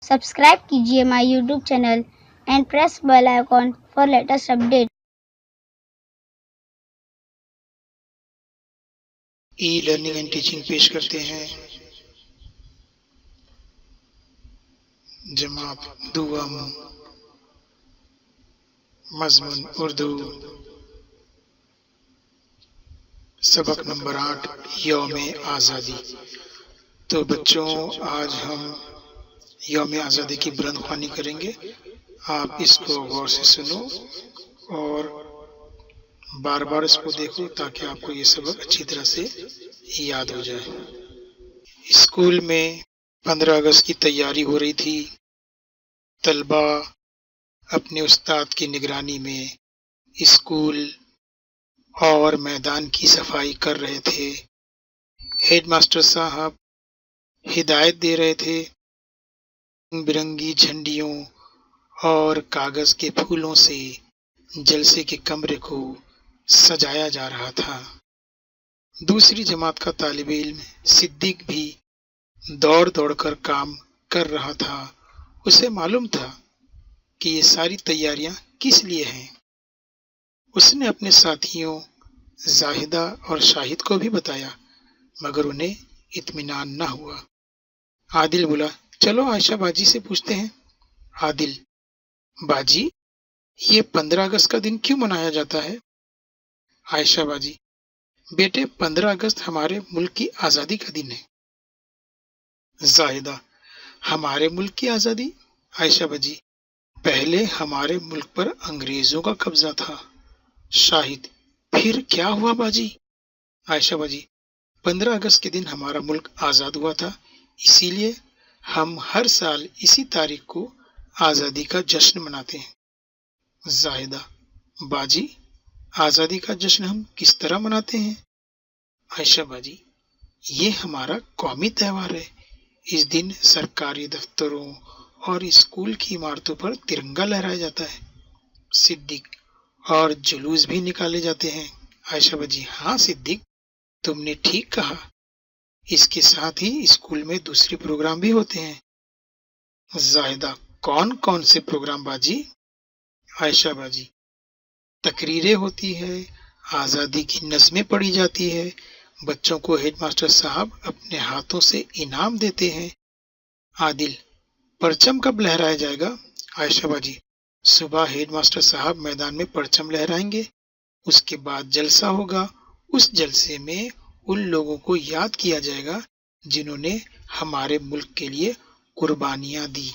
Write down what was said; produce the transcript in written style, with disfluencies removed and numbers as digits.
Subscribe कीजिए my YouTube channel and press bell icon for latest update. E learning and teaching पेश करते हैं जमात दुआम मजमून उर्दू सबक नंबर 8 यौम आज़ादी। तो बच्चों, आज हम यौम आज़ादी की बुलंदख्वानी करेंगे। आप इसको गौर से सुनो और बार बार इसको देखो ताकि आपको ये सबक अच्छी तरह से याद हो जाए। स्कूल में 15 अगस्त की तैयारी हो रही थी। तलबा अपने उस्ताद की निगरानी में स्कूल और मैदान की सफाई कर रहे थे। हेडमास्टर साहब हिदायत दे रहे थे। रंग बिरंगी झंडियों और कागज के फूलों से जलसे के कमरे को सजाया जा रहा था। दूसरी जमात का तालिब इल्म सिद्दीक भी दौड़ दौड़ कर काम कर रहा था। उसे मालूम था कि ये सारी तैयारियां किस लिए हैं। उसने अपने साथियों जाहिदा और शाहिद को भी बताया, मगर उन्हें इत्मीनान न हुआ। आदिल बोला, चलो आयशा बाजी से पूछते हैं। आदिल, बाजी, ये 15 अगस्त का दिन क्यों मनाया जाता है? आयशा बाजी, बेटे 15 अगस्त हमारे मुल्क की आजादी का दिन है। जाहिदा, हमारे मुल्क की आजादी? आयशा बाजी, पहले हमारे मुल्क पर अंग्रेजों का कब्जा था। शाहिद, फिर क्या हुआ बाजी? आयशा बाजी, 15 अगस्त के दिन हमारा मुल्क आजाद हुआ था, इसीलिए हम हर साल इसी तारीख को आजादी का जश्न मनाते हैं। जाहिदा, बाजी, आजादी का जश्न हम किस तरह मनाते हैं? आयशा बाजी, ये हमारा कौमी त्योहार है। इस दिन सरकारी दफ्तरों और स्कूल की इमारतों पर तिरंगा लहराया जाता है। सिद्दीक, और जुलूस भी निकाले जाते हैं। आयशा बाजी, हाँ सिद्दीक, तुमने ठीक कहा। इसके साथ ही स्कूल में दूसरे प्रोग्राम भी होते हैं। जाहिदा, कौन कौन से प्रोग्राम बाजी? आयशा बाजी, तकरीरें होती है, आजादी की नज़में पढ़ी जाती है, बच्चों को हेडमास्टर साहब अपने हाथों से इनाम देते हैं। आदिल, परचम कब लहराया जाएगा? आयशा बाजी, सुबह हेडमास्टर साहब मैदान में परचम लहराएंगे, उसके बाद जलसा होगा। उस जलसे में उन लोगों को याद किया जाएगा जिन्होंने हमारे मुल्क के लिए कुर्बानियां दी।